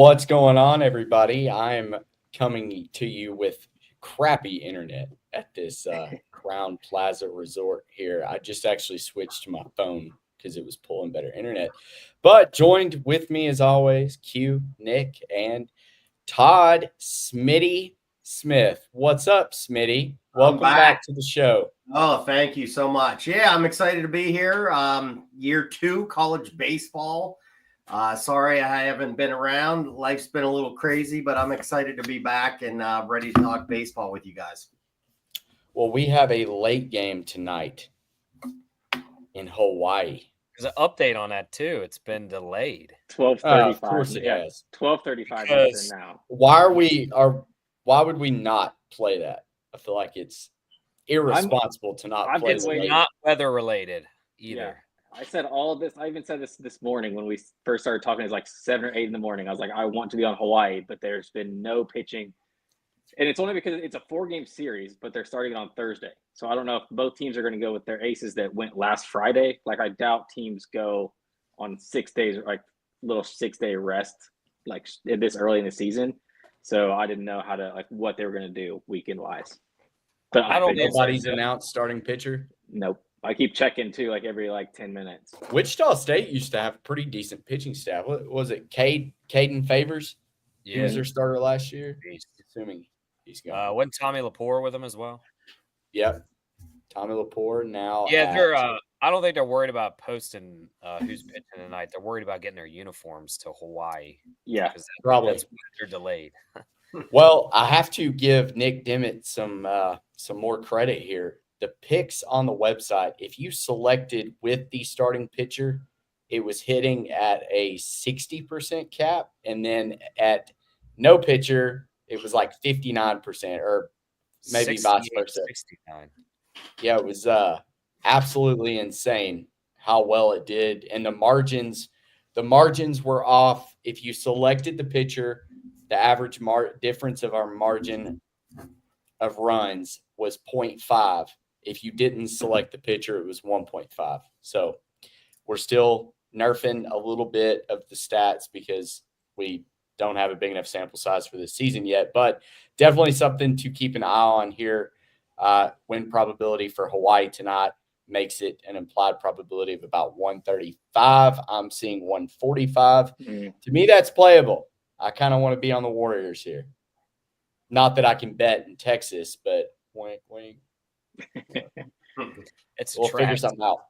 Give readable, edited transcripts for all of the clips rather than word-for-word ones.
What's going on, everybody? I'm coming to you with crappy internet at this Crown Plaza Resort here. I just actually switched to my phone because it was pulling better internet. But joined with me, as always, Q, Nick, and Todd Smitty Smith. What's up, Smitty? Welcome back to the show. Oh, thank you so much. Yeah, I'm excited to be here. Year 2 college baseball. Sorry I haven't been around. Life's been a little crazy, but I'm excited to be back and ready to talk baseball with you guys. Well, we have a late game tonight in Hawaii. There's an update on that too. It's been delayed. 12:35. Of course it has. 12:35 Because Eastern now. Why would we not play that? I feel like it's irresponsible to not I've play been it waiting- late. Not weather related either. Yeah. I said all of this. I even said this morning when we first started talking. It's like 7 or 8 in the morning. I was like, I want to be on Hawaii, but there's been no pitching. And it's only because it's a 4-game series, but they're starting it on Thursday. So I don't know if both teams are going to go with their aces that went last Friday. Like, I doubt teams go on 6 days, like little 6-day rest, like this early in the season. So I didn't know what they were going to do weekend wise. But I don't think Nobody's announced starting pitcher. Nope. I keep checking too, like every 10 minutes. Wichita State used to have a pretty decent pitching staff. What was it? Caden Favors? He was their starter last year. Assuming he's gone. Wasn't Tommy Lepore with them as well? Yep. Tommy Lepore now. Yeah, they're. I don't think they're worried about posting who's pitching tonight. They're worried about getting their uniforms to Hawaii. Yeah, because Probably. that's why they're delayed. Well, I have to give Nick Dimmitt some more credit here. The picks on the website, if you selected with the starting pitcher, it was hitting at a 60% cap, and then at no pitcher, it was like 59%, or maybe vice versa. 69. Yeah, it was absolutely insane how well it did, and the margins were off. If you selected the pitcher, the average difference of our margin of runs was 0.5. If you didn't select the pitcher, it was 1.5. So we're still nerfing a little bit of the stats because we don't have a big enough sample size for this season yet, but definitely something to keep an eye on here. Win probability for Hawaii tonight makes it an implied probability of about 135. I'm seeing 145. To me, that's playable. I kind of want to be on the Warriors here. Not that I can bet in Texas, but wink, wink. We'll figure something out.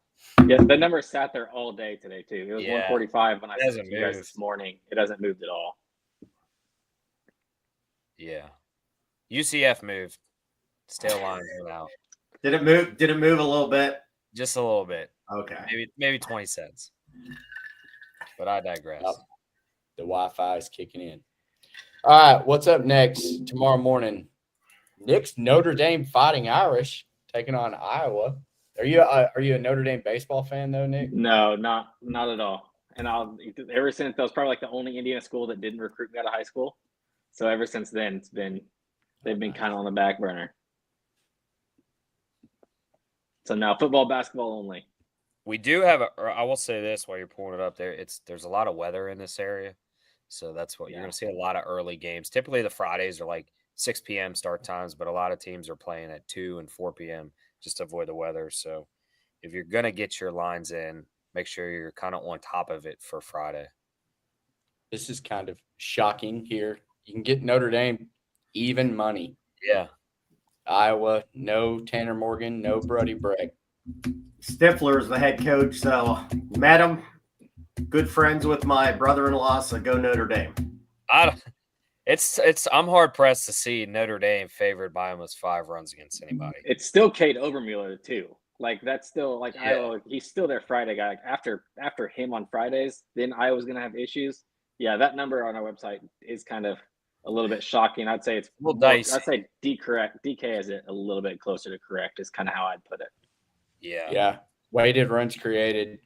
Yeah, the number sat there all day today too. It was 145 when I sent you guys this morning. It hasn't moved at all. Yeah, UCF moved. Stale line went out. Did it move? Did it move a little bit? Just a little bit. Okay. Maybe 20 cents. But I digress. Yep. The Wi-Fi is kicking in. All right, what's up next? Tomorrow morning, Nick's Notre Dame Fighting Irish taking on Iowa. Are you a Notre Dame baseball fan though, Nick? No, not at all. And ever since that was probably like the only Indiana school that didn't recruit me out of high school. So ever since then, they've been kind of on the back burner. So now football, basketball only. We do have I will say this while you're pulling it up there. There's a lot of weather in this area. So that's what you're going to see, a lot of early games. Typically the Fridays are like 6 p.m. start times, but a lot of teams are playing at 2 and 4 p.m. just to avoid the weather. So if you're going to get your lines in, make sure you're kind of on top of it for Friday. This is kind of shocking here. You can get Notre Dame even money. Yeah. Iowa, no Tanner Morgan, no Brody Bragg. Stifler's the head coach, so met him. Good friends with my brother-in-law, so go Notre Dame. I'm hard pressed to see Notre Dame favored by almost 5 runs against anybody. It's still Cade Overmuller too. Like that's still Iowa. He's still their Friday guy. After him on Fridays, then Iowa's gonna have issues. Yeah, that number on our website is kind of a little bit shocking. I'd say it's a little dicey. I'd say DK has it a little bit closer to correct. Is kind of how I'd put it. Yeah. Weighted runs created.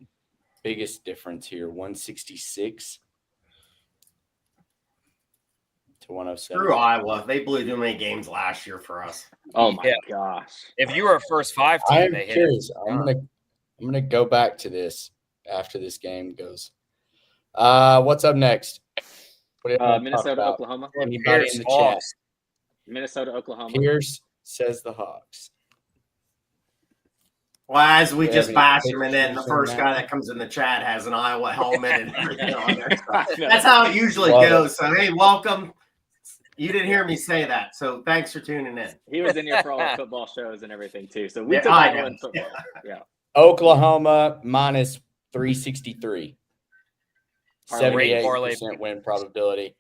Biggest difference here, 166 to 107. Screw Iowa. They blew too many games last year for us. Oh my gosh. If you were a first 5 team, I'm they hit curious. it. I'm gonna go back to this after this game goes. What's up next? What did I talk Minnesota, about? Oklahoma. Anybody in the chat? Hawks. Minnesota, Oklahoma. Pierce says the Hawks. Well, as we Do we just have any bash him, and then the pictures first in guy that? that comes in the chat has an Iowa helmet and everything on there. So I know. that's how it usually Love goes. So, hey, welcome. You didn't hear me say that, so thanks for tuning in. He was in here for all the football shows and everything too. So we Yeah, took I Iowa know. in football. Yeah. Oklahoma minus 363. Parlay. 78% win probability.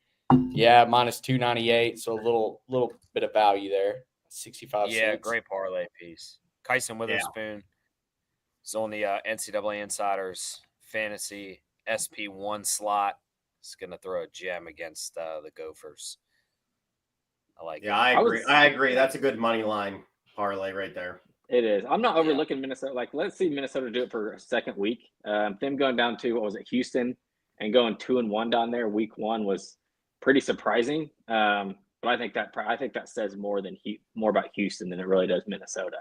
Yeah, minus 298. So a little bit of value there. 65 Yeah, cents. great parlay piece. Kyson Witherspoon is on the NCAA Insiders Fantasy SP1 slot. He's going to throw a gem against the Gophers. I like it. Yeah, I agree. That's a good money line parlay right there. It is. I'm not overlooking Minnesota. Like, let's see Minnesota do it for a second week. Them going down to, what was it, Houston, and going 2-1 down there week one was pretty surprising. But I think that says more about Houston than it really does Minnesota.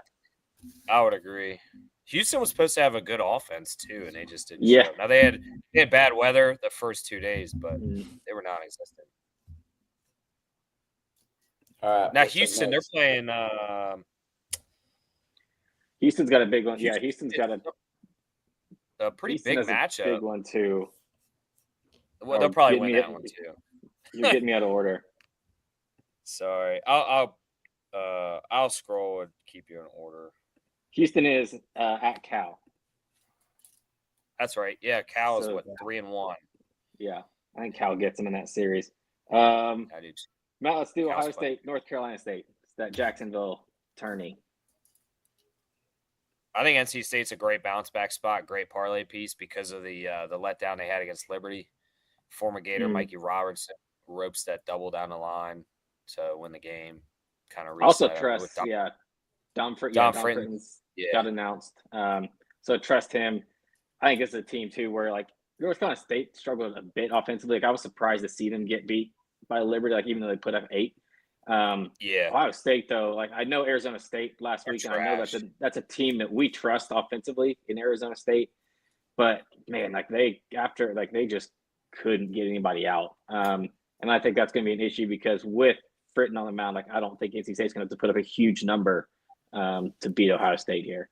I would agree. Houston was supposed to have a good offense too, and they just didn't. Show. Now they had bad weather the first 2 days, but they were non-existent. All right. Now Houston, they're playing. Houston's got a big one. Yeah, Houston's got a pretty Houston big has a matchup. big one too. Well, they'll probably win that one too. You're getting me out of order. Sorry, I'll scroll and keep you in order. Houston is at Cal. That's right. Yeah, Cal is 3-1. Yeah, I think Cal gets them in that series. Matt, let's do Ohio State, North Carolina State. It's that Jacksonville tourney. I think NC State's a great bounce back spot, great parlay piece because of the letdown they had against Liberty. Former Gator Mikey Robertson ropes that double down the line to win the game. Kind of also trust, Dom Fritton got announced. So trust him. I think it's a team too where like North Carolina State struggled a bit offensively. Like I was surprised to see them get beat by Liberty, like even though they put up 8. Ohio State though, like I know Arizona State last week, and I know that's a team that we trust offensively in Arizona State. But man, like they just couldn't get anybody out. And I think that's going to be an issue because with Fritton on the mound, like I don't think NC State's going to have to put up a huge number to beat Ohio State here.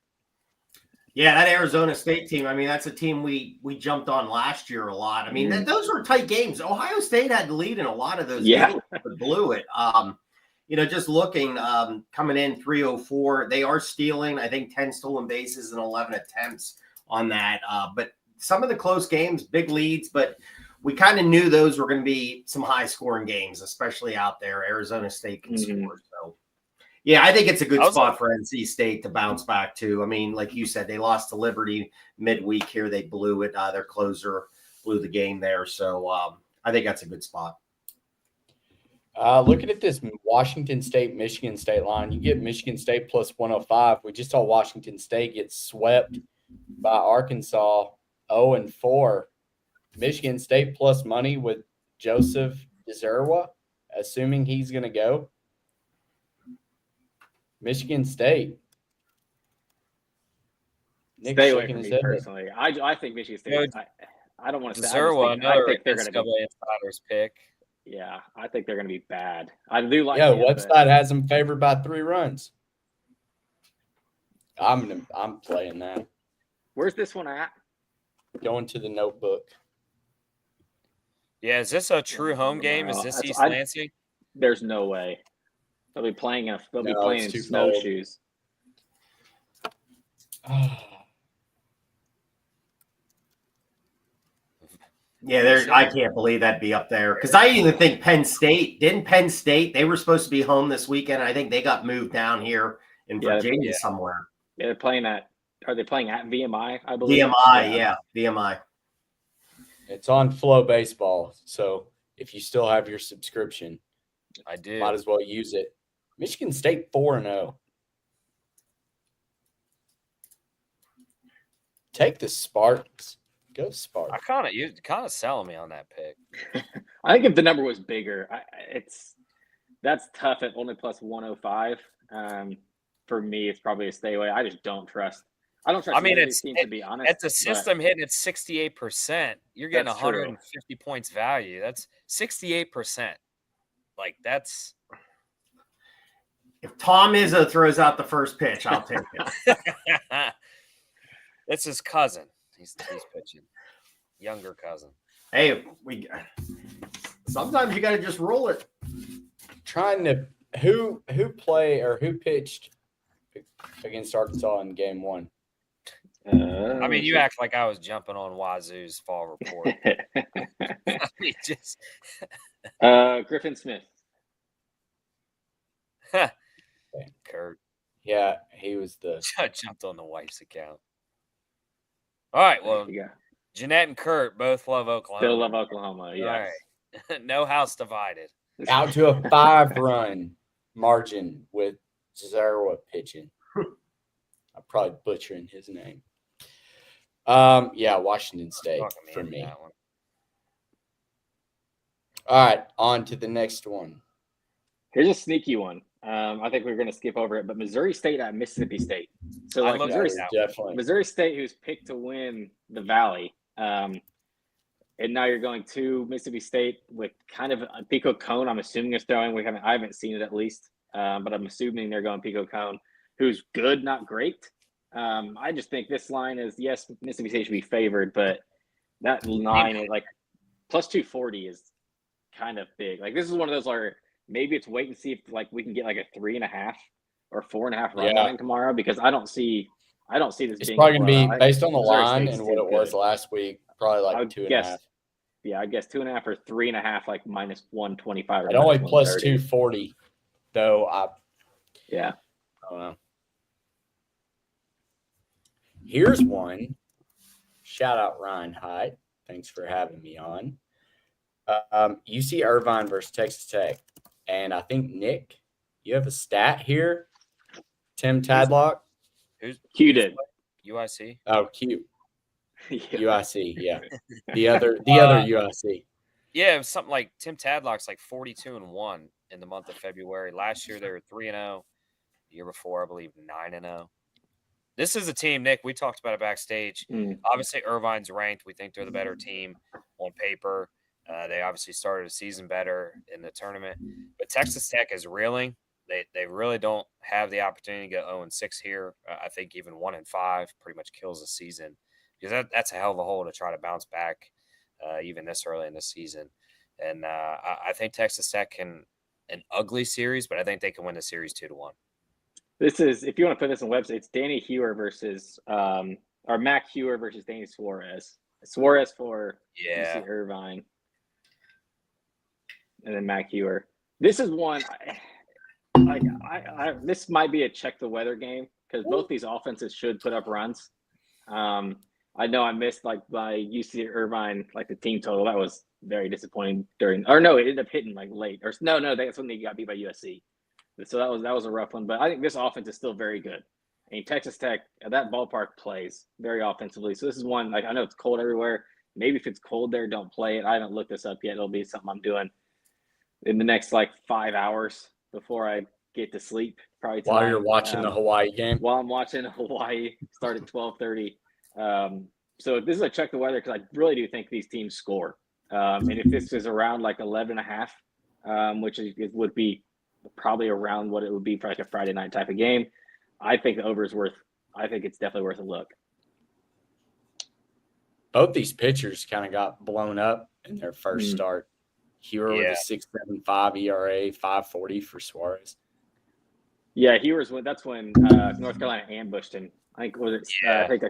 Yeah, that Arizona State team, I mean, that's a team we jumped on last year a lot. I mean, those were tight games. Ohio State had the lead in a lot of those games, but blew it. Just looking, coming in 304, they are stealing, I think, 10 stolen bases and 11 attempts on that. But some of the close games, big leads, but we kind of knew those were going to be some high-scoring games, especially out there. Arizona State can score, so. Yeah, I think it's a good spot for NC State to bounce back to. I mean, like you said, they lost to Liberty midweek here. They blew it. Their closer blew the game there. So I think that's a good spot. Looking at this Washington State, Michigan State line, you get Michigan State plus 105. We just saw Washington State get swept by Arkansas 0-4. Michigan State plus money with Joseph Deserwa, assuming he's going to go. Michigan State. Nick's Stay away from me personally. I think Michigan State. I don't want to say. I think they're going to be insiders pick. Yeah, I think they're going to be bad. I do like. Yeah, the website has them favored by 3 runs. I'm playing that. Where's this one at? Going to the notebook. Yeah, is this a true home game? Is this East Lansing? There's no way. They'll be playing in snowshoes. Yeah, I can't believe that'd be up there because I even think Penn State they were supposed to be home this weekend. I think they got moved down here in Virginia somewhere. Yeah, they're playing at. Are they playing at VMI? I believe VMI. It's on Flow Baseball, so if you still have your subscription, I do. Might as well use it. Michigan State 4-0. Take the Spartans. Go Spartans. You kind of selling me on that pick. I think if the number was bigger, that's tough at only plus 105. For me, it's probably a stay away. I just don't trust I don't trust. I mean, either of these teams, to be honest. It's a system hitting at 68%. You're getting That's true. 150 points value. That's 68%. Like that's If Tom Izzo throws out the first pitch, I'll take it. it's his cousin. He's pitching. Younger cousin. Hey, sometimes you got to just roll it. Trying to who pitched against Arkansas in game 1? I mean, you act like I was jumping on Wazoo's fall report. I mean, just Griffin Smith. Kurt. Yeah, he was I jumped on the wife's account. All right, well, Jeanette and Kurt both love Oklahoma. Still love Oklahoma, yes. All right. No house divided. out to a 5-run margin with Zerwa pitching. I'm probably butchering his name. Yeah, Washington State for me. All right, on to the next one. Here's a sneaky one. I think we're going to skip over it, but Missouri State at Mississippi State. So like Missouri State, who's picked to win the Valley, and now you're going to Mississippi State with kind of a Pico Cone. I'm assuming is throwing. I haven't seen it at least, but I'm assuming they're going Pico Cone, who's good, not great. I just think this line is, yes, Mississippi State should be favored, but that line is like plus 240 is kind of big. Like this is one of those where maybe it's wait and see if like we can get like a 3.5 or 4.5 run line tomorrow, because I don't see this. It's being probably going to be based on the line and what it was last week. Probably like 2.5. Yeah, I guess 2.5 or 3.5, like minus 125. It only plus 240, though. Yeah. I don't know. Here's one. Shout out Ryan Hyde. Thanks for having me on. UC Irvine versus Texas Tech. And I think, Nick, you have a stat here. Tim Tadlock. Q did. UIC. Oh, Q. UIC, yeah. The other UIC. Yeah, it was something like Tim Tadlock's like 42-1 in the month of February. Last year they were 3-0. The year before, I believe, 9-0. This is a team, Nick, we talked about it backstage. Obviously, Irvine's ranked. We think they're the better team on paper. They obviously started a season better in the tournament. But Texas Tech is reeling. They really don't have the opportunity to go 0-6 here. I think even 1-5 pretty much kills the season, because that's a hell of a hole to try to bounce back even this early in the season. And I think Texas Tech can an ugly series, but I think they can win the series 2-1. This is, if you want to put this on the website, it's Danny Hewer versus or Mac Hewer versus Danny Suarez. Suarez for UC Irvine, and then Mac Hewer. This is one. This might be a check the weather game, because both these offenses should put up runs. I know I missed like by UC Irvine, like the team total. That was very disappointing it ended up hitting like late. That's when they got beat by USC. So that was a rough one. But I think this offense is still very good. I mean, Texas Tech, that ballpark plays very offensively. So this is one, like, I know it's cold everywhere. Maybe if it's cold there, don't play it. I haven't looked this up yet. It'll be something I'm doing in the next like 5 hours before I get to sleep. Probably tonight. While you're watching the Hawaii game. While I'm watching Hawaii, start at 12:30. So this is a check the weather, because I really do think these teams score. And if this is around like 11.5, which would be probably around what it would be for like a Friday night type of game, I think the over is I think it's definitely worth a look. Both these pitchers kind of got blown up in their first start. Hewer with a 6.75 ERA, 5.40 for Suarez. Yeah, that's when North Carolina ambushed him. I think I think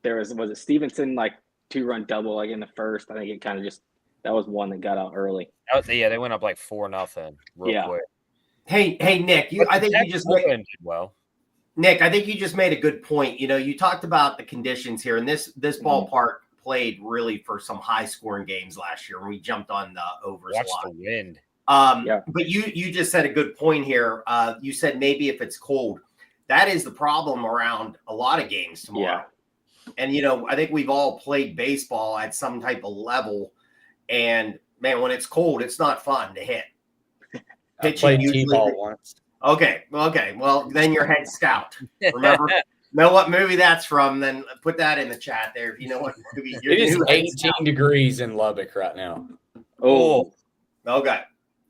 was it Stevenson, like 2-run double like in the first. I think it kind of that was one that got out early. They went up like 4-0 real quick. Hey, Nick, I think you just made well. Nick, I think you just made a good point. You know, you talked about the conditions here, and this ballpark played really for some high scoring games last year when we jumped on the overs a lot. Watch the wind. But you just said a good point here. You said maybe if it's cold. That is the problem around a lot of games tomorrow. Yeah. And, you know, I think we've all played baseball at some type of level. And, man, when it's cold, it's not fun to hit. I played T-ball once. Okay. Well, then you're head scout. Remember? know what movie that's from, then put that in the chat there. If you know what movie you're It is new 18 degrees in Lubbock right now. Oh, Okay.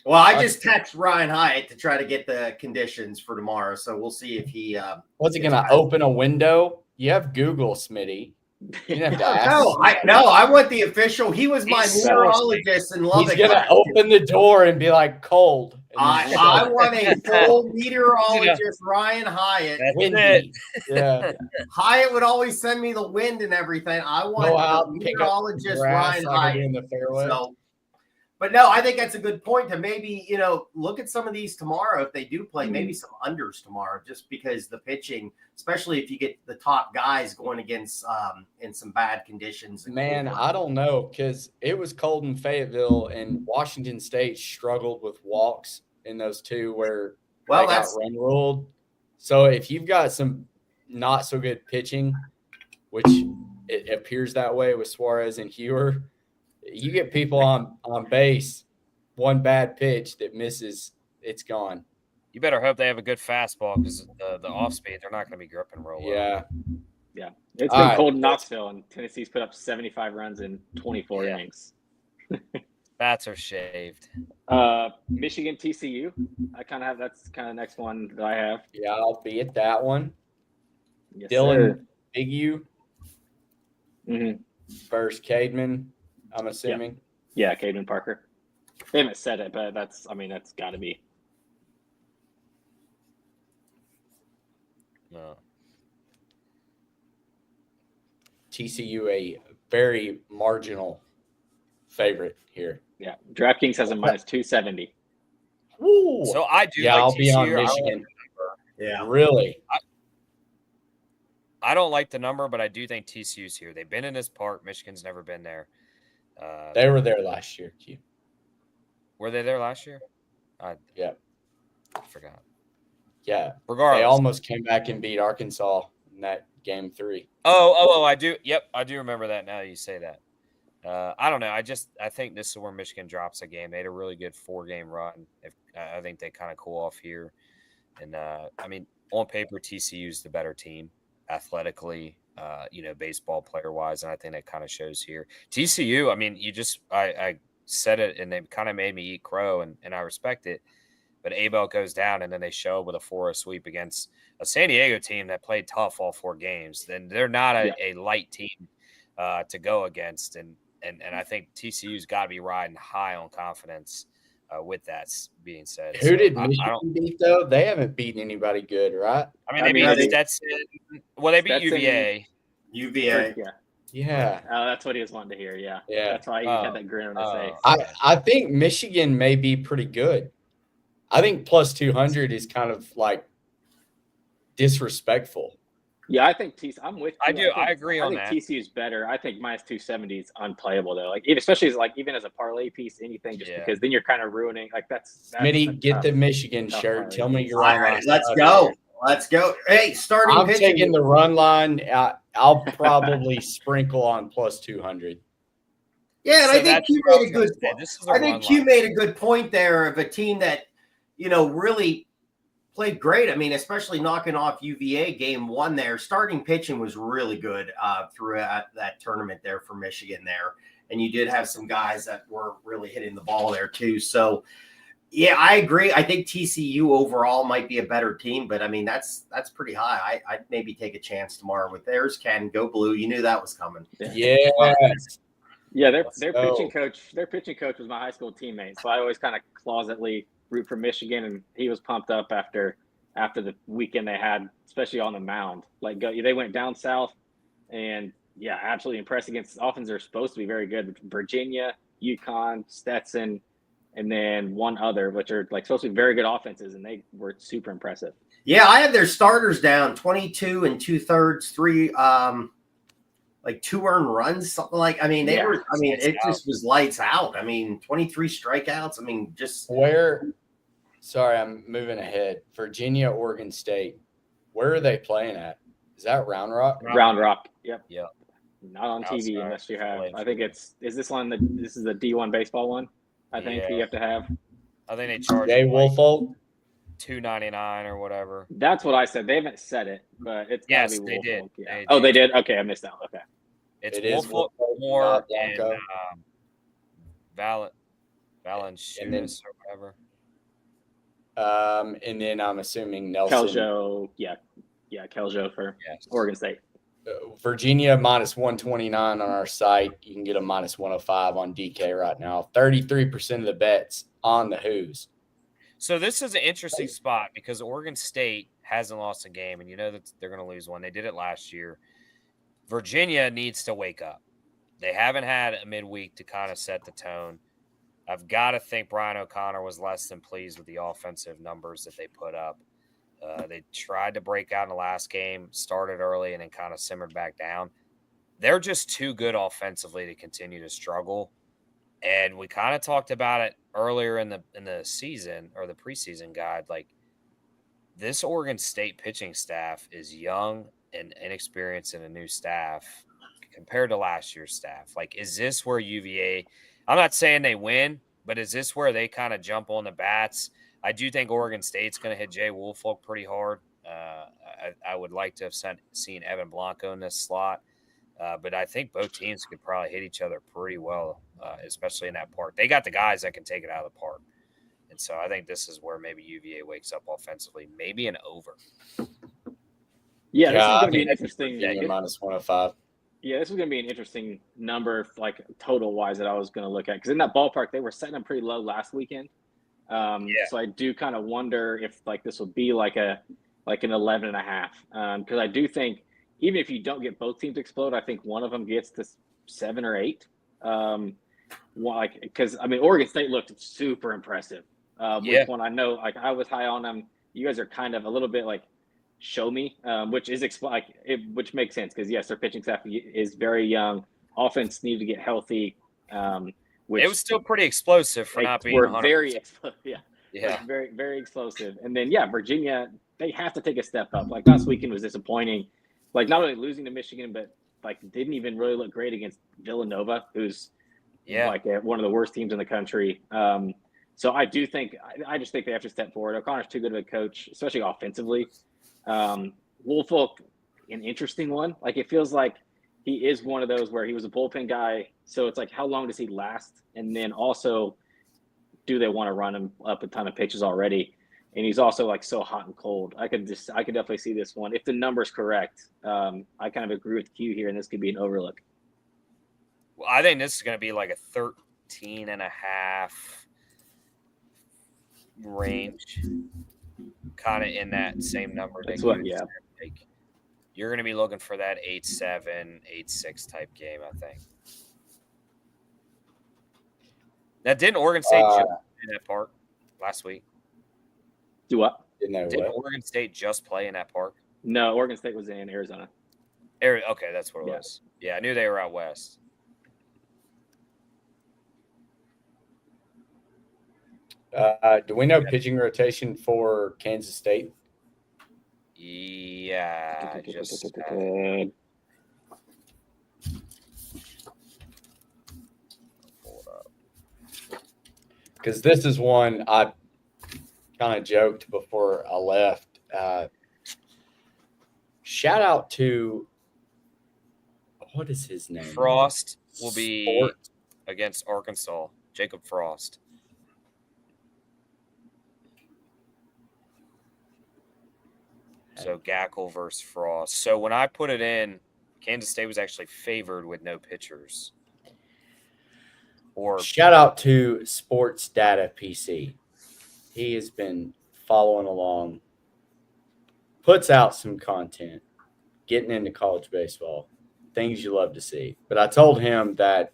Well, I just text Ryan Hyatt to try to get the conditions for tomorrow, so we'll see if he. What's it going to open a window? You have Google, Smitty. You didn't have to ask. No, I want the official. He was my He's meteorologist in Lubbock. He's going to open the door and be like, cold. I want a full meteorologist, Ryan Hyatt. Windy. Yeah. Hyatt would always send me the wind and everything. I want the meteorologist, Ryan Hyatt. In the fairway. So, but no, I think that's a good point to maybe, look at some of these tomorrow if they do play, maybe some unders tomorrow, just because the pitching, especially if you get the top guys going against in some bad conditions. Man, I don't know, because it was cold in Fayetteville and Washington State struggled with walks in those two where they got run ruled. So if you've got some not so good pitching, which it appears that way with Suarez and Hewer, you get people on base, one bad pitch that misses, it's gone. You better hope they have a good fastball because the off speed, they're not going to be gripping real well. Yeah. Yeah. It's been cold in Knoxville, and Tennessee's put up 75 runs in 24 innings. Bats are shaved. Michigan TCU. That's kind of next one that I have. Yeah, I'll be at that one. Yes, Dylan, Big U. Mm-hmm. First Cademan, I'm assuming. Yeah, Cademan Parker. They haven't said it, but that's got to be. No. TCU, a very marginal favorite here. Yeah, DraftKings has a minus 270. Ooh. So I do. Yeah, like I'll TCU. be on Michigan. Yeah, really. I don't like the number, but I do think TCU's here. They've been in this park. Michigan's never been there. They were there last year, Q. Were they there last year? Yeah. I forgot. Yeah. Regardless. They almost came back and beat Arkansas in that game 3. Oh, I do. Yep, I do remember that now that you say that. I don't know. I think this is where Michigan drops a game. They had a really good 4-game run. I think they kind of cool off here. And, on paper, TCU's the better team athletically, baseball player-wise, and I think that kind of shows here. TCU, I said it, and they kind of made me eat crow, and I respect it. But Abel goes down, and then they show up with a 4-0 sweep against a San Diego team that played tough all 4 games. Then they're not a light team to go against, and I think TCU's got to be riding high on confidence. With that being said, who did Michigan beat though? They haven't beaten anybody good, right? They beat Stetson. Well, they beat UVA. UVA. Yeah. That's what he was wanting to hear. Yeah. That's why he had that grin on his face. I think Michigan may be pretty good. I think plus 200 is kind of like disrespectful. Yeah, I think TCU. I'm with you. I agree on that. I think TCU is better. I think minus 270 is unplayable though. Like especially even as a parlay piece, anything just because then you're kind of ruining. Like that's Smitty, get the Michigan shirt. Tell me you're all right. Let's go. Let's go. Hey, starting. I'm taking the run line. I'll probably sprinkle on plus 200. Yeah, and I think Q made a good. I think Q made a good point there of a team that really played great. Especially knocking off UVA game 1 there. Starting pitching was really good throughout that tournament there for Michigan there. And you did have some guys that were really hitting the ball there too. So, yeah, I agree. I think TCU overall might be a better team, but that's pretty high. I'd maybe take a chance tomorrow with theirs. Can go blue. You knew that was coming. Yeah. Yeah, their pitching coach was my high school teammate. So I always kind of closetly root for Michigan, and he was pumped up after the weekend they had, especially on the mound. Like they went down south, and absolutely impressed against offenses are supposed to be very good. Virginia, UConn, Stetson, and then one other, which are supposed to be very good offenses, and they were super impressive. Yeah, I had their starters down 22 2/3, 3 2 earned runs, something like. They were. It just was lights out. 23 strikeouts. Just where. Sorry, I'm moving ahead. Virginia, Oregon State. Where are they playing at? Is that Round Rock? Round Rock. Yep. Yep. Not on TV unless you have. I think this is the D1 baseball one. I think you have to have. I think they charge. Jay Wolfolk. 299 or whatever. That's what I said. They haven't said it, but it's gotta Yes, be they did. Woolfolk. Yeah. They Oh, they changed did. Okay, I missed out. Okay. It's It is Woolfolk, Woolfolk, Moore, not and Blanco. Valanciunas or whatever. And then I'm assuming Nelson. Keljo, yeah, Keljo for Oregon State. Virginia minus 129 on our site. You can get a minus 105 on DK right now. 33% of the bets on the Who's. So this is an interesting spot because Oregon State hasn't lost a game, and you know that they're going to lose one. They did it last year. Virginia needs to wake up. They haven't had a midweek to kind of set the tone. I've got to think Brian O'Connor was less than pleased with the offensive numbers that they put up. They tried to break out in the last game, started early, and then kind of simmered back down. They're just too good offensively to continue to struggle. And we kind of talked about it earlier in the season or the preseason guide. Like, this Oregon State pitching staff is young and inexperienced in a new staff compared to last year's staff. Like, is this where UVA – I'm not saying they win, but is this where they kind of jump on the bats? I do think Oregon State's going to hit Jay Woolfolk pretty hard. I would like to have seen Evan Blanco in this slot. But I think both teams could probably hit each other pretty well, especially in that park. They got the guys that can take it out of the park. And so I think this is where maybe UVA wakes up offensively, maybe an over. Yeah, this is going to be an interesting – minus 105. Yeah, this is going to be an interesting number, like total-wise, that I was going to look at. Because in that ballpark, they were setting them pretty low last weekend. So I do kind of wonder if like this will be like an 11.5. Because I do think even if you don't get both teams explode, I think one of them gets to 7 or 8. Because I mean, Oregon State looked super impressive. Which one I know, like I was high on them. You guys are kind of a little bit like show me, which is which makes sense because yes, their pitching staff is very young. Offense needed to get healthy. Which it was still pretty explosive for not being 100%. Very explosive. Yeah, very very explosive. And then Virginia, they have to take a step up. Like last weekend was disappointing. Like not only losing to Michigan, but like didn't even really look great against Villanova, who's like one of the worst teams in the country. So I do think I just think they have to step forward. O'Connor's too good of a coach, especially offensively. Woolfolk, an interesting one. Like it feels like he is one of those where he was a bullpen guy. So it's like, how long does he last? And then also, do they want to run him up a ton of pitches already? And he's also like so hot and cold. I could definitely see this one. If the number's correct, I kind of agree with Q here, and this could be an overlook. Well, I think this is going to be like a 13.5 range, kind of in that same number. That's what, like, you're going to be looking for that 8-7, 8-6 type game, I think. Now, didn't Oregon State jump in that park last week? Do what? Did Oregon State just play in that park? No, Oregon State was in Arizona. Okay, that's what it was. Yeah, I knew they were out west. Do we know pitching rotation for Kansas State? Yeah, because this is one I kind of joked before I left. Shout out to what is his name? Frost will be against Arkansas. Jacob Frost. So Gackle versus Frost. So when I put it in, Kansas State was actually favored with no pitchers. Or shout out to Sports Data PC. He has been following along, puts out some content, getting into college baseball, things you love to see. But I told him that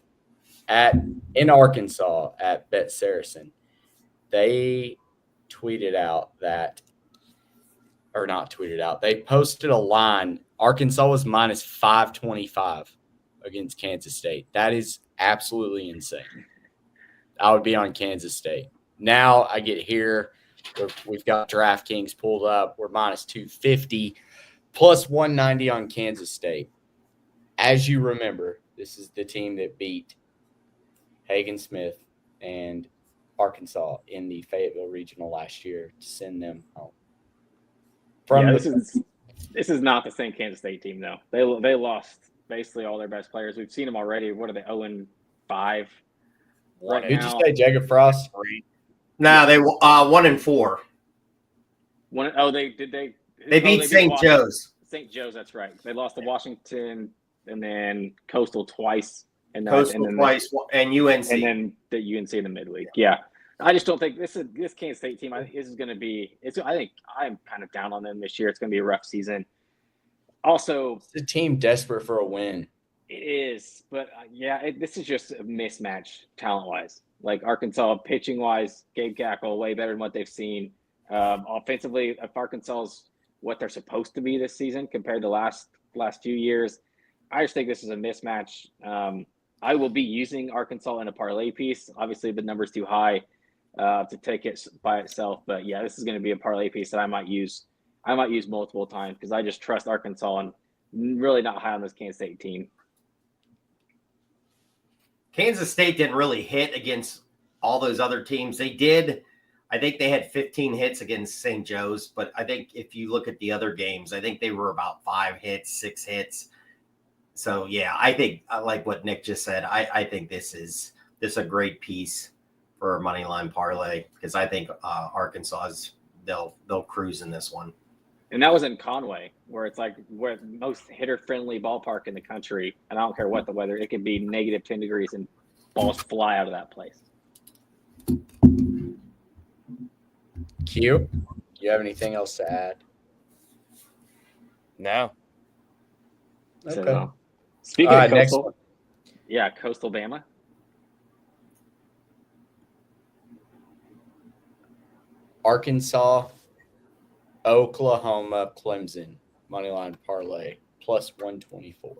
in Arkansas at Bet Saracen, they tweeted out that. Or not tweeted out. They posted a line. Arkansas was minus 525 against Kansas State. That is absolutely insane. I would be on Kansas State. Now I get here. We've got DraftKings pulled up. We're minus 250, plus 190 on Kansas State. As you remember, this is the team that beat Hagen Smith and Arkansas in the Fayetteville Regional last year to send them home. This is not the same Kansas State team though. They lost basically all their best players. We've seen them already. What are they? 0-5 right Did now. you say Jacob Frost? No, they 1-4. They beat St. Joe's. St. Joe's, that's right. They lost to Washington and then Coastal twice, and Twice and UNC, and then the UNC in the midweek. Yeah, I just don't think this Kansas State team. I think this is going to be. I think I'm kind of down on them this year. It's going to be a rough season. Also, it's a team desperate for a win. It is, but this is just a mismatch talent-wise. Like Arkansas pitching-wise, Gabe Gackle way better than what they've seen. Offensively, if Arkansas's what they're supposed to be this season compared to last few years, I just think this is a mismatch. I will be using Arkansas in a parlay piece. Obviously, the number's too high to take it by itself, but yeah, this is going to be a parlay piece that I might use multiple times because I just trust Arkansas and really not high on this Kansas State team. Kansas State didn't really hit against all those other teams. They did. I think they had 15 hits against St. Joe's, but I think if you look at the other games, I think they were about 5 hits, 6 hits. So, yeah, I think I like what Nick just said. I think this is a great piece for a money line parlay because I think Arkansas they'll cruise in this one. And that was in Conway, where it's like where most hitter-friendly ballpark in the country, and I don't care what the weather. It could be negative 10 degrees and balls fly out of that place. Q, do you have anything else to add? No. Okay. So, speaking of next Coastal, one. yeah, Coastal Bama. Arkansas, Oklahoma, Clemson, moneyline parlay, plus 124.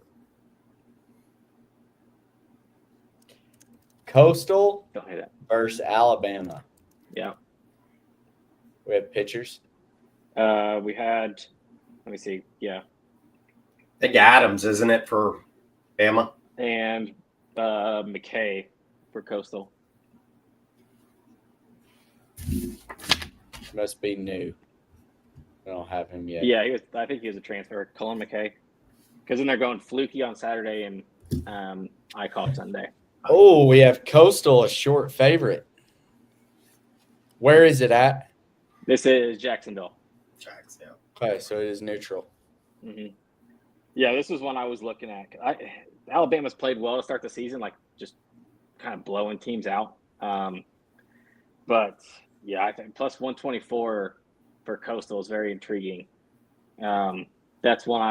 Coastal Don't hate that. versus Alabama. Yeah. We have pitchers. We had, let me see. Yeah. I think Adams, isn't it, for Bama? And McKay for Coastal. Must be new. We don't have him yet. Yeah, I think he was a transfer. Cullen McKay. Because then they're going Fluky on Saturday and Eichhoff Sunday. Oh, we have Coastal, a short favorite. Where is it at? This is Jacksonville. Okay, so it is neutral. Mm-hmm. Yeah, this was one I was looking at. Alabama's played well to start the season, like just kind of blowing teams out. But yeah, I think plus 124 for Coastal is very intriguing. That's one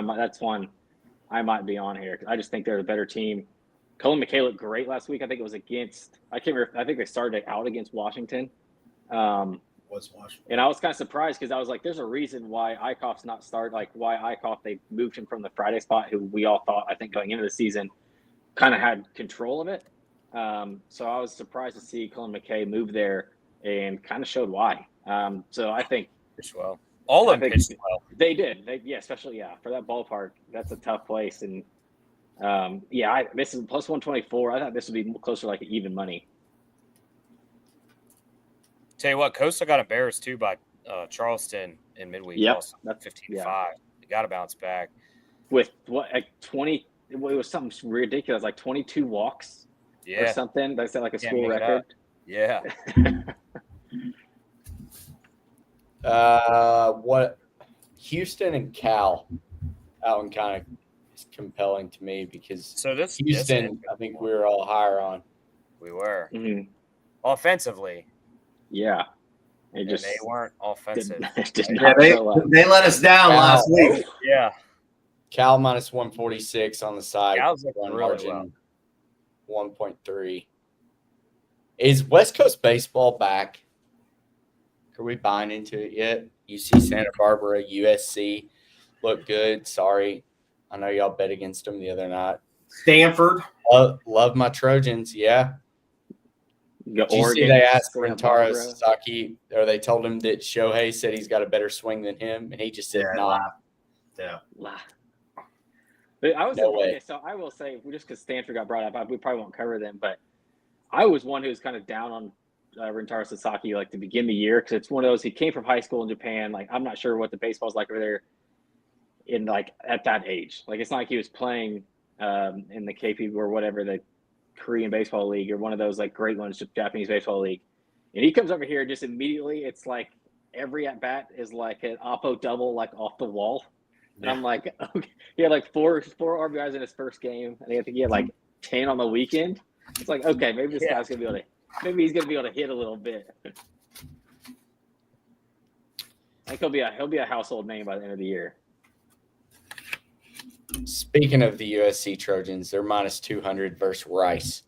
I might be on here. I just think they're a better team. Cullen McKay looked great last week. I think it was against. I can't remember. I think they started out against Washington. Was Washington. And I was kind of surprised because I was like, there's a reason why Eichhoff's not started. Like why Eichhoff, they moved him from the Friday spot, who we all thought, I think going into the season, kind of had control of it. So I was surprised to see Cullen McKay move there and kind of showed why. So I think well, all of them pitched well. They did. Especially for that ballpark. That's a tough place. And this is plus 124. I thought this would be closer like even money. Tell you what, Coastal got embarrassed too by Charleston in midweek. Yep, that's 15-5. They got to bounce back with what, like 20. It was something ridiculous, like 22 walks or something. That's like a school record. Yeah. What Houston and Cal? That one kind of is compelling to me because Houston, I think we were all higher on. We were Yeah, offensively. they weren't offensive. They let us down last week. Yeah, Cal minus 146 on the side. Cal's One really margin, 1.3. Is West Coast baseball back? Are we buying into it yet? UC Santa Barbara, USC look good. Sorry, I know y'all bet against them the other night. Stanford, love my Trojans. Yeah. Did you see they asked Rentaro Sasaki, or they told him that Shohei said he's got a better swing than him, and he just said no. Yeah. I was okay, so I will say, just because Stanford got brought up, we probably won't cover them, but I was one who was kind of down Rintaro Sasaki like to begin the year, because it's one of those, he came from high school in Japan. Like, I'm not sure what the baseball's like over there in like at that age. Like, it's not like he was playing in the KP or whatever, the Korean baseball league or one of those like great ones, Japanese baseball league. And he comes over here just immediately. It's like every at bat is like an oppo double, like off the wall. And I'm like, okay. He had like four RBIs in his first game, and I think he had like 10 on the weekend. It's like, okay, maybe this guy's gonna be able to. Maybe he's gonna be able to hit a little bit. I think he'll be a household name by the end of the year. Speaking of the USC Trojans, they're minus 200 versus Rice.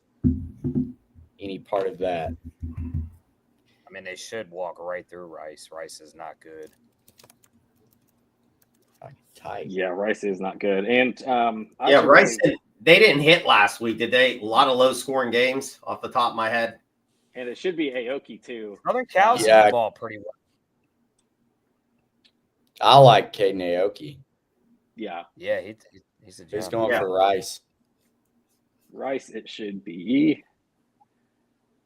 Any part of that? I mean, they should walk right through Rice. Rice is not good. Tight. Yeah, Rice is not good. And Rice, they didn't hit last week, did they? A lot of low-scoring games off the top of my head. And it should be Aoki too. Southern Cal's hit the ball pretty well. I like Caden Aoki. Yeah. Yeah, he's a gem. He's going for Rice. Rice, it should be.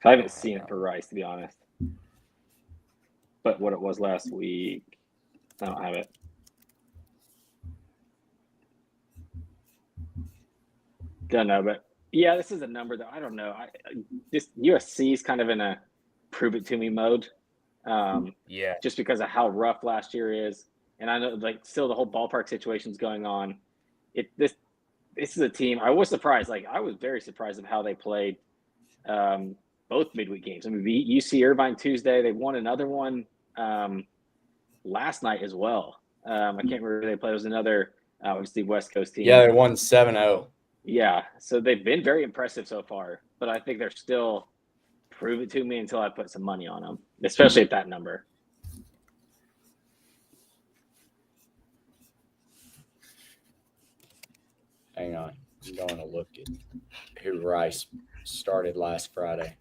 I haven't seen it for Rice, to be honest. But what it was last week, I don't have it. Don't know, but yeah, this is a number that I don't know. This USC is kind of in a prove it to me mode. Yeah, just because of how rough last year is, and I know like still the whole ballpark situation's going on. This is a team. I was surprised. Like, I was very surprised of how they played both midweek games. I mean, UC Irvine Tuesday. They won another one last night as well. I can't remember who they played. It was another obviously West Coast team. Yeah, they won 7-0. Yeah, so they've been very impressive so far, but I think they're still prove it to me until I put some money on them, especially at that number. Hang on. I'm going to look at who Rice started last Friday.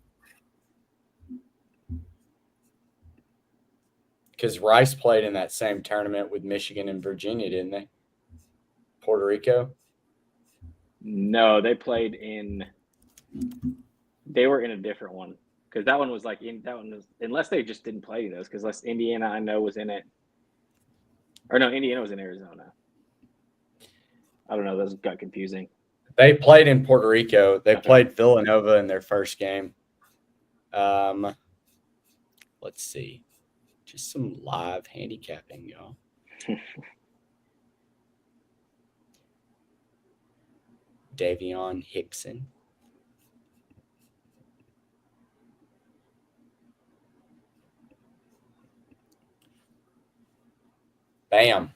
Because Rice played in that same tournament with Michigan and Virginia, didn't they? Puerto Rico? No, they were in a different one, because that one was like unless they just didn't play those, because Indiana I know was in it, or no, Indiana was in Arizona. I don't know, those got confusing. They played in Puerto Rico. They played Villanova in their first game. Let's see, just some live handicapping, y'all. Davion Hickson. Bam.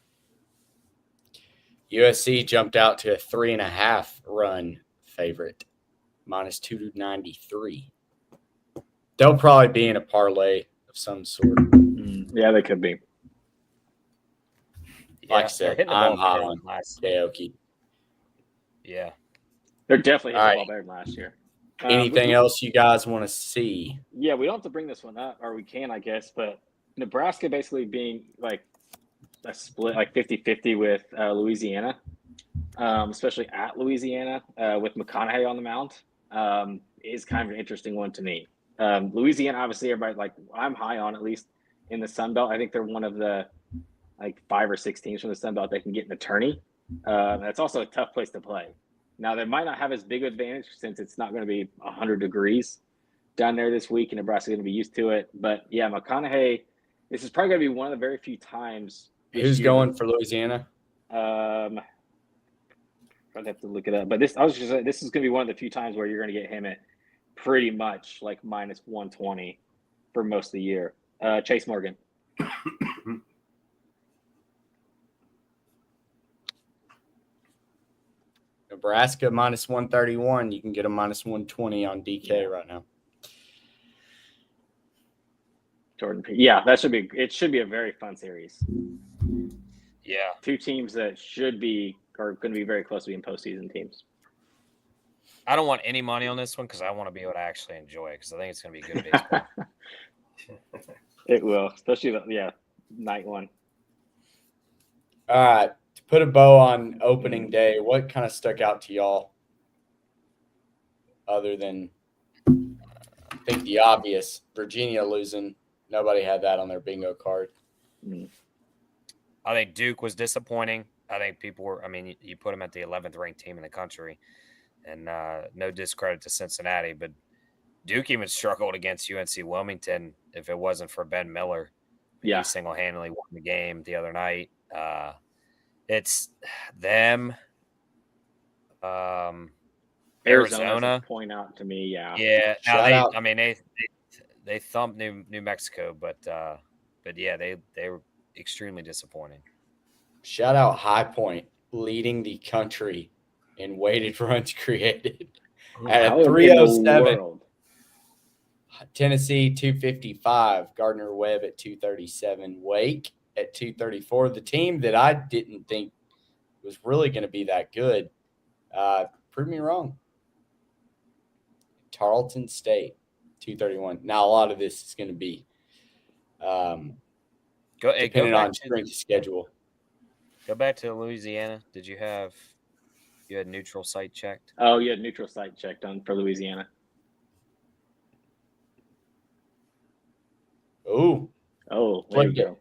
USC jumped out to a 3.5 run favorite, minus 293. They'll probably be in a parlay of some sort. Yeah, they could be. Like I said, I'm high on Aoki. Yeah. They're definitely hitting the ball better than last year. Anything else you guys want to see? Yeah, we don't have to bring this one up, or we can, I guess, but Nebraska basically being like a split, like 50-50 with Louisiana, especially at Louisiana with McConaughey on the mound, is kind of an interesting one to me. Louisiana, obviously, everybody, like, I'm high on, at least in the Sun Belt. I think they're one of the like 5 or 6 teams from the Sun Belt that can get an attorney. That's also a tough place to play. Now, they might not have as big of an advantage since it's not going to be 100 degrees down there this week, and Nebraska's going to be used to it. But, yeah, McConaughey, this is probably going to be one of the very few times. Who's going for Louisiana? I'd have to look it up. But this is going to be one of the few times where you're going to get him at pretty much like minus 120 for most of the year. Chase Morgan. Nebraska minus 131. You can get a minus 120 on DK right now. Jordan P. Yeah, it should be a very fun series. Yeah. 2 teams that are going to be very close to being postseason teams. I don't want any money on this one because I want to be able to actually enjoy it, because I think it's going to be good baseball. It will, especially night one. All right. To put a bow on opening day, what kind of stuck out to y'all other than think the obvious, Virginia losing. Nobody had that on their bingo card. I think Duke was disappointing. I think people were. I mean, you put them at the 11th ranked team in the country, and no discredit to Cincinnati, but Duke even struggled against UNC Wilmington if it wasn't for Ben Miller. Yeah. He single-handedly won the game the other night. It's them. Arizona point out to me, yeah. Yeah. Now Shout out. I mean, they thumped New Mexico, but yeah, they were extremely disappointing. Shout out High Point leading the country in weighted runs created at a 307. Tennessee 255, Gardner Webb at 237, Wake at 234. The team that I didn't think was really going to be that good proved me wrong. Tarleton State 231. Now a lot of this is going to be depending on strength of schedule. Go back to Louisiana. You had neutral site checked? Oh, you had neutral site checked on for Louisiana. Oh, there you go.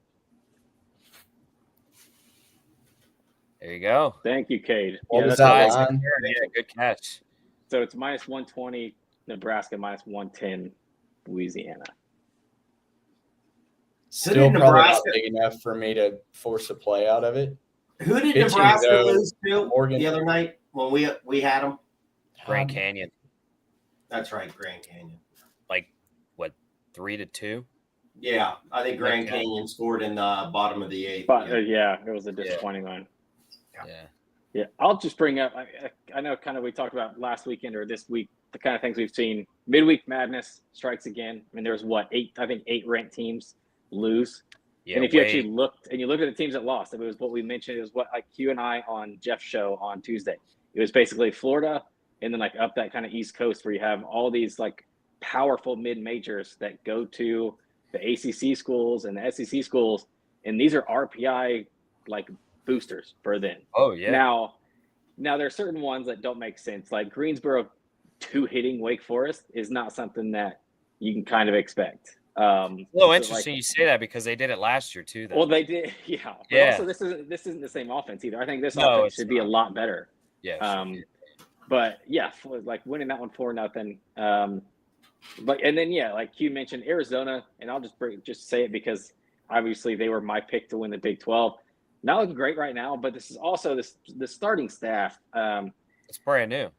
There you go. Thank you, Cade. What was that line? Yeah, good catch. So it's minus 120 Nebraska, minus 110 Louisiana. Still probably not big enough for me to force a play out of it. Who did Nebraska lose to the other night when we had them? Grand Canyon. That's right, Grand Canyon. Like what, 3-2? Yeah, I think Grand Canyon scored in the bottom of the 8th. But yeah, it was a disappointing one. Yeah. I'll just bring up. I know, kind of we talked about last weekend or this week, the kind of things we've seen. Midweek madness strikes again. I mean, there's 8 ranked teams lose. Yeah, and if you actually looked at the teams that lost, it was what we mentioned. It was what like Q and I on Jeff's show on Tuesday. It was basically Florida and then like up that kind of East Coast where you have all these like powerful mid majors that go to the ACC schools and the SEC schools, and these are RPI like boosters for them. Oh yeah. Now there are certain ones that don't make sense. Like Greensboro 2-hitting Wake Forest is not something that you can kind of expect. Well, interesting you say that because they did it last year too. Though. Well, they did, yeah. But also, this isn't the same offense either. I think this offense should be a lot better. Yeah. But yeah, like winning that one 4-0. But and then like Q mentioned Arizona, and I'll just say it because obviously they were my pick to win the Big 12. Not looking great right now, but this is also the starting staff. It's brand new.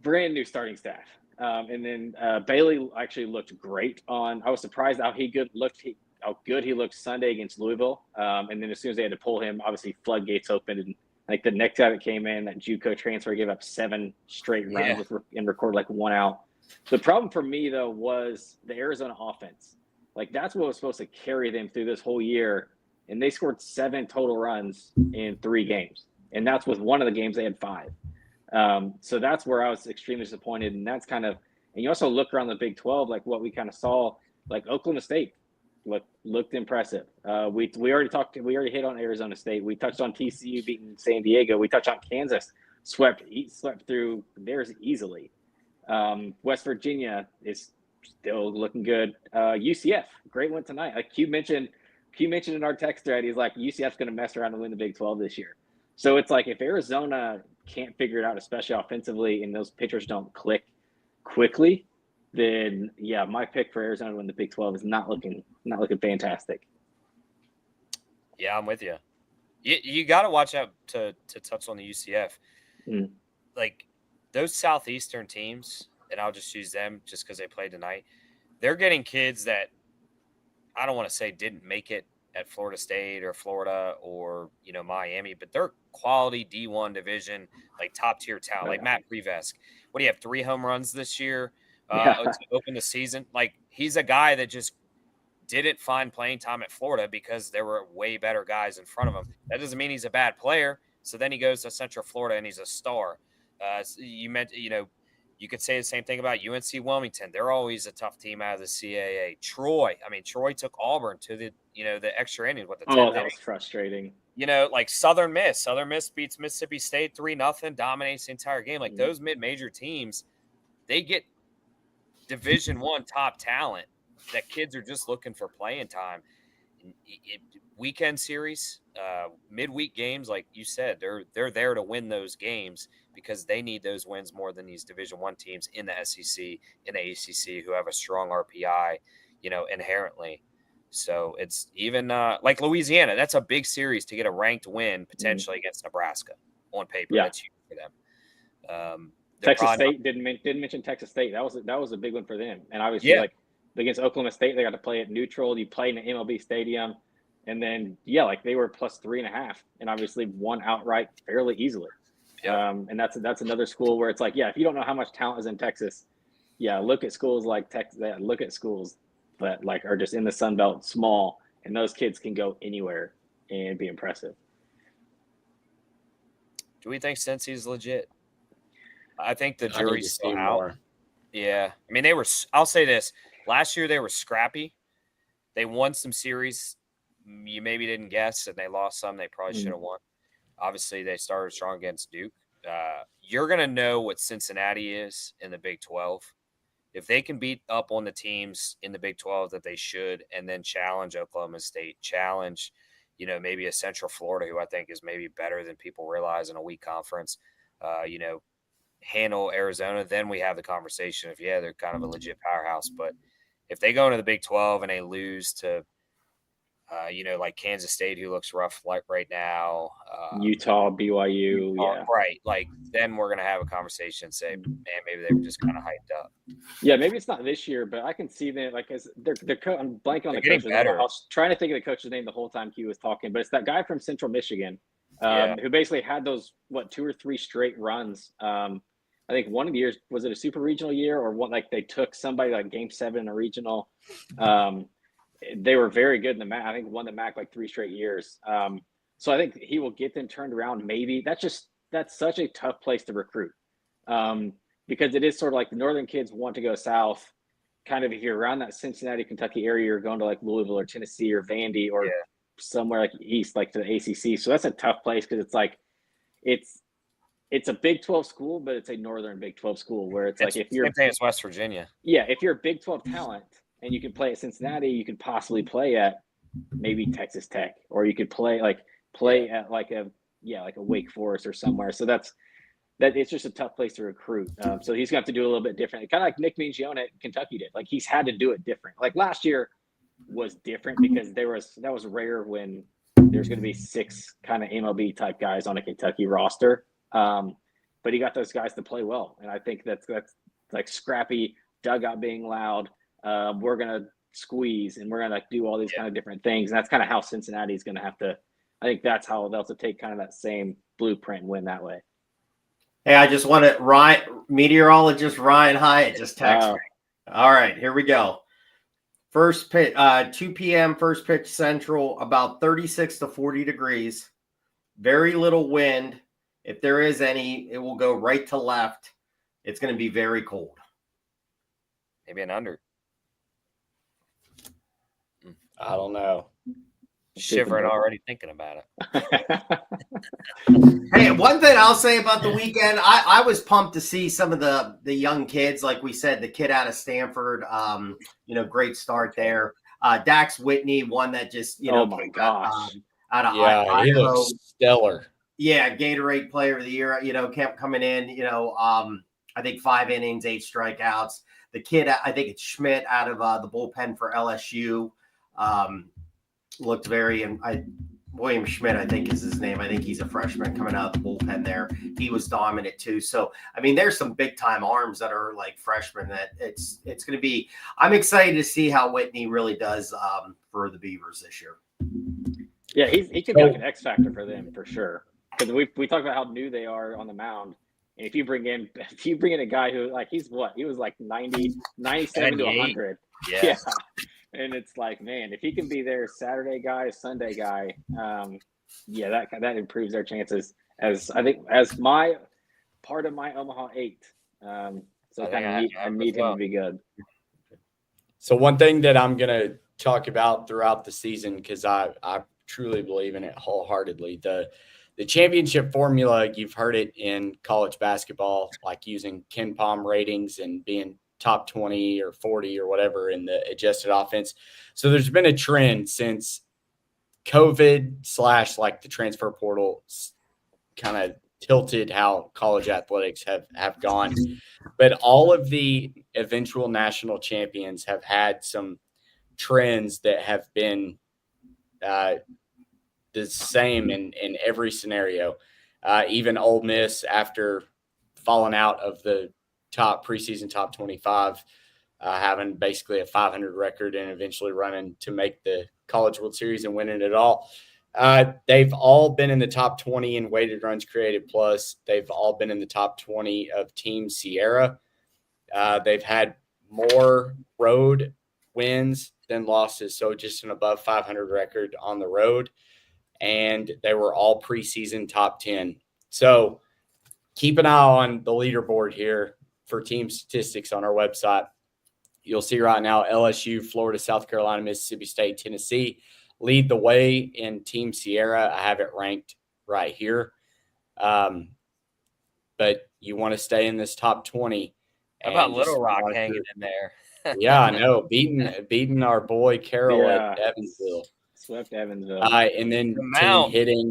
Brand new starting staff. And then Bailey actually looked great I was surprised how good he looked Sunday against Louisville. And then as soon as they had to pull him, obviously floodgates opened, and like the next guy that came in, that JUCO transfer, gave up 7 straight runs and recorded like 1 out. The problem for me though was the Arizona offense. Like that's what was supposed to carry them through this whole year, and they scored 7 total runs in 3 games, and that's with one of the games they had 5. So that's where I was extremely disappointed. And that's kind of, and you also look around the Big 12, like what we kind of saw, like Oklahoma State looked impressive. We already hit on Arizona State. We touched on TCU beating San Diego. We touched on Kansas, swept through theirs easily. West Virginia is still looking good. UCF, great win tonight. Like Q mentioned in our text thread, he's like, UCF's going to mess around and win the Big 12 this year. So it's like if Arizona can't figure it out, especially offensively, and those pitchers don't click quickly, then my pick for Arizona to win the Big 12 is not looking fantastic. Yeah, I'm with you. You got to watch out to touch on the UCF. Like those Southeastern teams, and I'll just use them just because they played tonight. They're getting kids that I don't want to say didn't make it at Florida State or Florida or, Miami, but they're quality D1 division, like top tier talent, like Matt Prevesk. What do you have, 3 home runs this year to open the season? Like he's a guy that just didn't find playing time at Florida because there were way better guys in front of him. That doesn't mean he's a bad player. So then he goes to Central Florida and he's a star. You could say the same thing about UNC Wilmington. They're always a tough team out of the CAA. Troy took Auburn to the extra inning. The 10th that was frustrating. Like Southern Miss beats Mississippi State 3-0, dominates the entire game. Like those mid-major teams, they get Division I top talent that kids are just looking for playing time. Weekend series, midweek games, like you said, they're there to win those games because they need those wins more than these Division I teams in the SEC, in the ACC, who have a strong RPI, inherently. So it's even like Louisiana. That's a big series to get a ranked win potentially against Nebraska on paper. Yeah. That's huge for them. Texas State didn't mention Texas State. That was a big one for them. And obviously, like against Oklahoma State, they got to play at neutral. You play in an MLB stadium, and then like they were plus 3.5, and obviously won outright fairly easily. Yeah. And that's another school where it's like, if you don't know how much talent is in Texas, look at schools like Texas. Look at schools that like are just in the Sun Belt, small, and those kids can go anywhere and be impressive. Do we think Cincy's legit? I think the jury's still out. More. Yeah. I mean, I'll say this. Last year, they were scrappy. They won some series you maybe didn't guess, and they lost some they probably should have won. Obviously, they started strong against Duke. You're going to know what Cincinnati is in the Big 12. If they can beat up on the teams in the Big 12 that they should, and then challenge Oklahoma State, challenge, maybe a Central Florida, who I think is maybe better than people realize in a weak conference, handle Arizona, then we have the conversation of, they're kind of a legit powerhouse. But if they go into the Big 12 and they lose to, like Kansas State, who looks rough like right now, Utah, BYU, right. Like then we're going to have a conversation and say, man, maybe they were just kind of hyped up. Yeah, maybe it's not this year, but I can see them like as they're I'm blanking on the coach's name. I was trying to think of the coach's name the whole time Q was talking, but it's that guy from Central Michigan who basically had those 2 or 3 straight runs. I think one of the years, was it a super regional year or what? Like they took somebody like Game 7 in a regional. They were very good in the MAC. I think won the MAC like 3 straight years. So I think he will get them turned around. Maybe that's such a tough place to recruit because it is sort of like the northern kids want to go south. Kind of if you're around that Cincinnati, Kentucky area, you're going to like Louisville or Tennessee or Vandy or somewhere like east, like to the ACC. So that's a tough place because it's like it's a Big 12 school, but it's a northern Big 12 school where it's like if you're it's West Virginia. Yeah, if you're a Big 12 talent and you can play at Cincinnati, you can possibly play at maybe Texas Tech, or you could play at like a Wake Forest or somewhere. So that it's just a tough place to recruit. So he's going to have to do a little bit different. Kind of like Nick Mingione at Kentucky did. Like he's had to do it different. Like last year was different because that was rare when there's going to be 6 kind of MLB type guys on a Kentucky roster. But he got those guys to play well. And I think that's like scrappy, dugout being loud. We're going to squeeze and we're going to do all these kind of different things. And that's kind of how Cincinnati is going to have to, I think that's how they'll have to take kind of that same blueprint and win that way. Hey, I just want to meteorologist Ryan Hyatt just texted me. All right, here we go. First pitch, 2 p.m. first pitch Central, about 36 to 40 degrees. Very little wind. If there is any, it will go right to left. It's going to be very cold. Maybe an under. I don't know. Shivering already thinking about it. Hey, one thing I'll say about the weekend, I was pumped to see some of the young kids. Like we said, the kid out of Stanford, great start there. Dax Whitney, one that just, oh my gosh. Out of Idaho. He looks stellar. Yeah, Gatorade Player of the Year, kept coming in, I think 5 innings, 8 strikeouts. The kid, I think it's Schmidt out of the bullpen for LSU, looked William Schmidt, I think is his name. I think he's a freshman coming out of the bullpen there. He was dominant too. So, I mean, there's some big time arms that are like freshmen that it's going to be, I'm excited to see how Whitney really does for the Beavers this year. Yeah, he could be like an X factor for them for sure. Because we talked about how new they are on the mound. And if you bring in a guy who like he was like 90, 97 to 100. Yeah. And it's like, man, if he can be their Saturday guy, Sunday guy, that improves their chances as my part of my Omaha 8. So I need him to be good. So one thing that I'm gonna talk about throughout the season, because I truly believe in it wholeheartedly. The championship formula, you've heard it in college basketball, like using KenPom ratings and being top 20 or 40 or whatever in the adjusted offense. So there's been a trend since COVID / like the transfer portal kind of tilted how college athletics have gone. But all of the eventual national champions have had some trends that have been the same in every scenario. Even Ole Miss, after falling out of the preseason top 25, having basically a 500 record and eventually running to make the College World Series and winning it all. They've all been in the top 20 in weighted runs created plus. They've all been in the top 20 of Team Sierra. They've had more road wins than losses, so just an above 500 record on the road. And they were all preseason top 10. So keep an eye on the leaderboard here for team statistics on our website. You'll see right now LSU, Florida, South Carolina, Mississippi State, Tennessee lead the way in Team Sierra. I have it ranked right here. But you want to stay in this top 20. How about Little Rock hanging in there? Yeah, I know. Beating our boy Carroll at Evansville. Swept Evansville. And then team hitting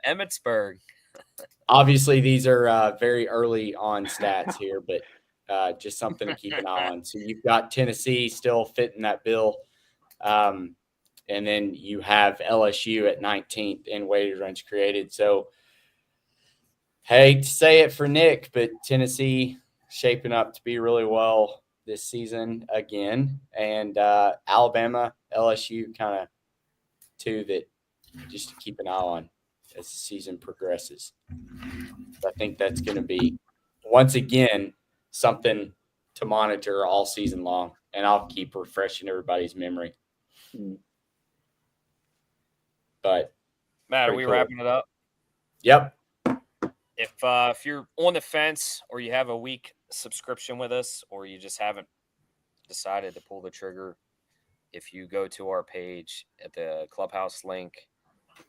Emmetsburg. Obviously, these are very early on stats here, but just something to keep an eye on. So you've got Tennessee still fitting that bill. And then you have LSU at 19th in weighted runs created. So hate to say it for Nick, but Tennessee shaping up to be really well this season again. And Alabama, LSU kind of two that just to keep an eye on as the season progresses. I think that's going to be, once again, something to monitor all season long, and I'll keep refreshing everybody's memory. But Matt, are we wrapping it up? Yep. If you're on the fence or you have a weak subscription with us or you just haven't decided to pull the trigger, if you go to our page at the Clubhouse link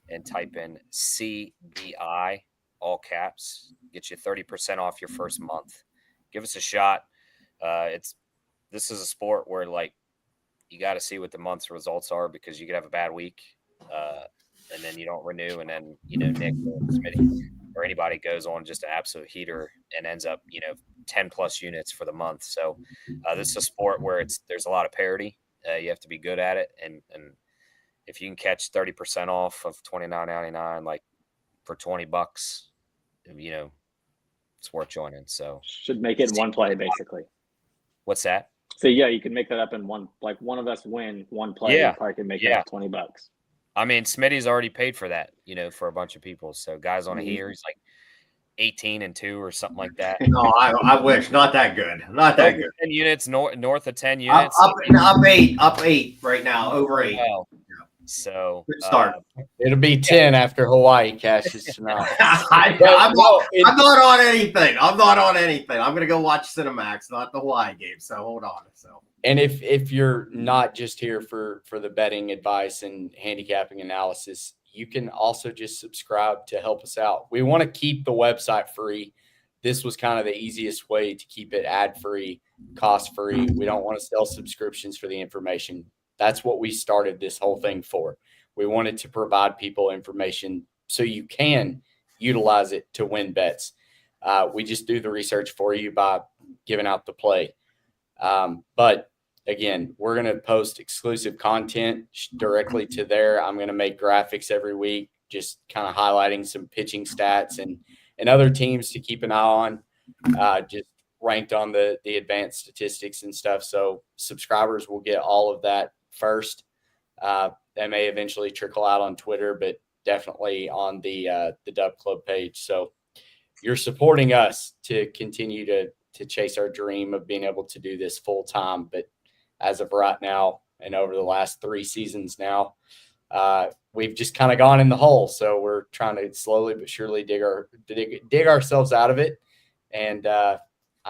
and type in CBI, all caps, get you 30% off your first month. Give us a shot. This is a sport where like you got to see what the month's results are because you could have a bad week and then you don't renew, and then Nick or Smitty or anybody goes on just an absolute heater and ends up 10 plus units for the month. So this is a sport where there's a lot of parity. You have to be good at it, and if you can catch 30% off of $29.99, like for $20, it's worth joining. So should make it in one play, basically. What's that? So yeah, you can make that up in one. Like one of us win one play, you probably can make it up $20. I mean, Smitty's already paid for that, for a bunch of people. So guys on here, he's like 18-2 or something like that. No, I wish not that good. Not that good. 10 units north of 10 units. Up eight right now, over 8. Wow. So good start. It'll be 10 after Hawaii cashes tonight. I'm not on anything. I'm going to go watch Cinemax, not the Hawaii game. So hold on. And if you're not just here for the betting advice and handicapping analysis, you can also just subscribe to help us out. We want to keep the website free. This was kind of the easiest way to keep it ad-free, cost-free. We don't want to sell subscriptions for the information. That's what we started this whole thing for. We wanted to provide people information so you can utilize it to win bets. We just do the research for you by giving out the play. But again, we're going to post exclusive content directly to there. I'm going to make graphics every week, just kind of highlighting some pitching stats and other teams to keep an eye on, just ranked on the advanced statistics and stuff. So subscribers will get all of that first. That may eventually trickle out on Twitter, but definitely on the Dub Club page. So you're supporting us to continue to chase our dream of being able to do this full time. But as of right now, and over the last 3 seasons now, we've just kind of gone in the hole. So we're trying to slowly but surely dig ourselves out of it. And I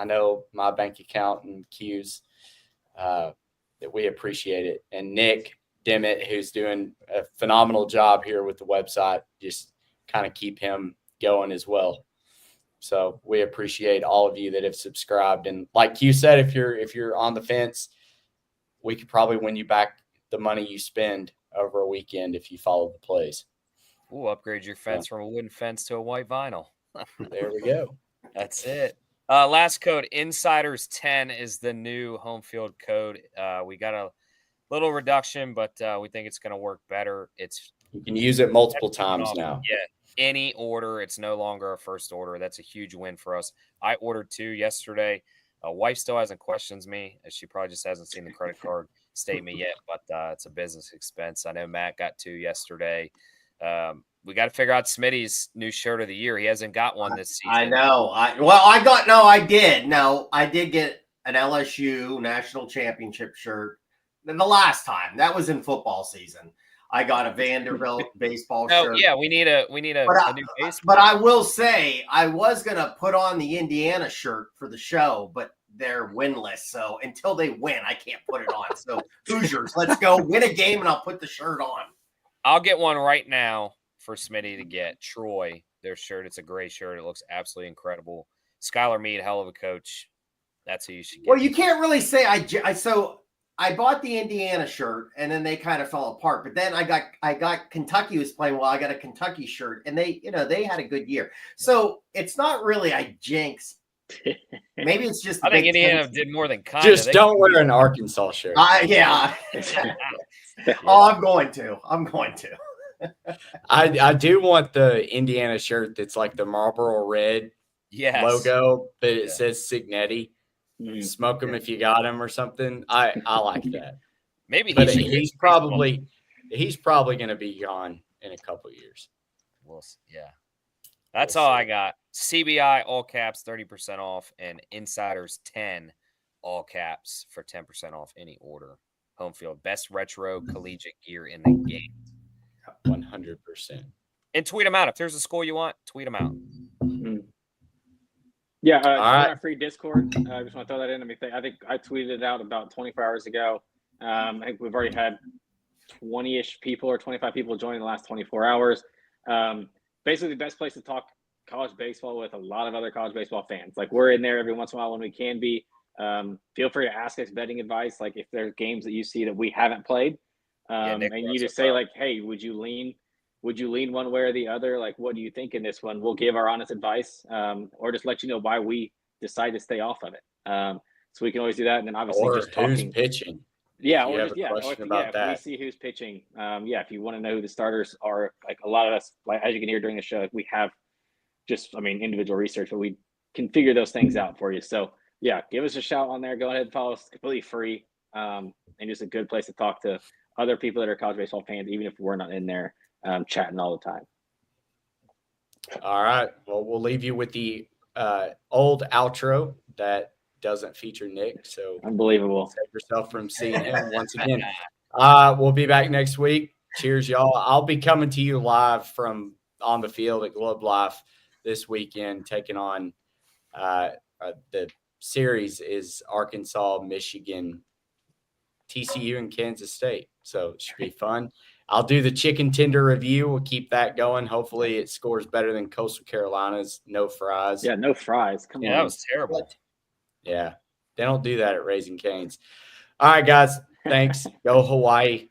know my bank account and Q's that we appreciate it. And Nick Dimmitt, who's doing a phenomenal job here with the website, just kind of keep him going as well. So we appreciate all of you that have subscribed. And like you said, if you're on the fence, we could probably win you back the money you spend over a weekend if you follow the plays. Ooh, upgrade your fence from a wooden fence to a white vinyl. There we go. That's it. Last code, Insiders 10 is the new home field code. We got a little reduction, but we think it's going to work better. You can use it multiple times now. Yeah, any order. It's no longer a first order. That's a huge win for us. I ordered 2 yesterday. Wife still hasn't questioned me, as she probably just hasn't seen the credit card statement yet, but it's a business expense. I know Matt got 2 yesterday. We got to figure out Smitty's new shirt of the year. He hasn't got one this season. I know. I did get an LSU national championship shirt. The last time that was in football season, I got a Vanderbilt baseball shirt. Yeah, we need a new baseball. But I will say I was gonna put on the Indiana shirt for the show, but they're winless. So until they win, I can't put it on. So Hoosiers, let's go win a game, and I'll put the shirt on. I'll get one right now for Smitty to get. Troy, their shirt. It's a gray shirt. It looks absolutely incredible. Skylar Meade, hell of a coach. That's who you should get. Well, you can't really say I bought the Indiana shirt, and then they kind of fell apart. But then I got Kentucky was playing well. I got a Kentucky shirt, and they had a good year. So it's not really I jinx. Maybe it's just I think Indiana did more than kind. Just don't wear an Arkansas shirt. Yeah. Oh, I'm going to. I do want the Indiana shirt that's like the Marlboro Red logo, but it says Signetti. Smoke them if you got them or something. I like that. Maybe he's probably going to be gone in a couple of years. That's all I got. CBI all caps 30% off, and Insiders 10 all caps for 10% off any order. Home field, best retro collegiate gear in the game. 100%. And tweet them out if there's a school you want. Tweet them out. Yeah, all right. Our free Discord. I just want to throw that in. I think I tweeted it out about 24 hours ago. I think we've already had 20-ish people or 25 people join in the last 24 hours. Basically, the best place to talk college baseball with a lot of other college baseball fans. Like, we're in there every once in a while when we can be. Feel free to ask us betting advice. Like, if there's games that you see that we haven't played, and you just say like, "Hey, would you lean one way or the other? Like, what do you think in this one?" We'll give our honest advice, or just let you know why we decide to stay off of it. So we can always do that. And then obviously just talking. Who's pitching? Yeah, or just if we see who's pitching. If you want to know who the starters are, like a lot of us, like as you can hear during the show, we have individual research, but we can figure those things out for you. So yeah, give us a shout on there. Go ahead and follow us, completely free, and just a good place to talk to other people that are college baseball fans, even if we're not in there chatting all the time. All right. Well, we'll leave you with the old outro that doesn't feature Nick. So unbelievable. Save yourself from seeing him once again. We'll be back next week. Cheers, y'all. I'll be coming to you live from on the field at Globe Life this weekend, taking on the series is Arkansas, Michigan, TCU, and Kansas State. So it should be fun. I'll do the chicken tender review. We'll keep that going. Hopefully it scores better than Coastal Carolina's no fries. Yeah, no fries. Come on. That was terrible. Yeah. They don't do that at Raising Cane's. All right, guys. Thanks. Go Hawaii.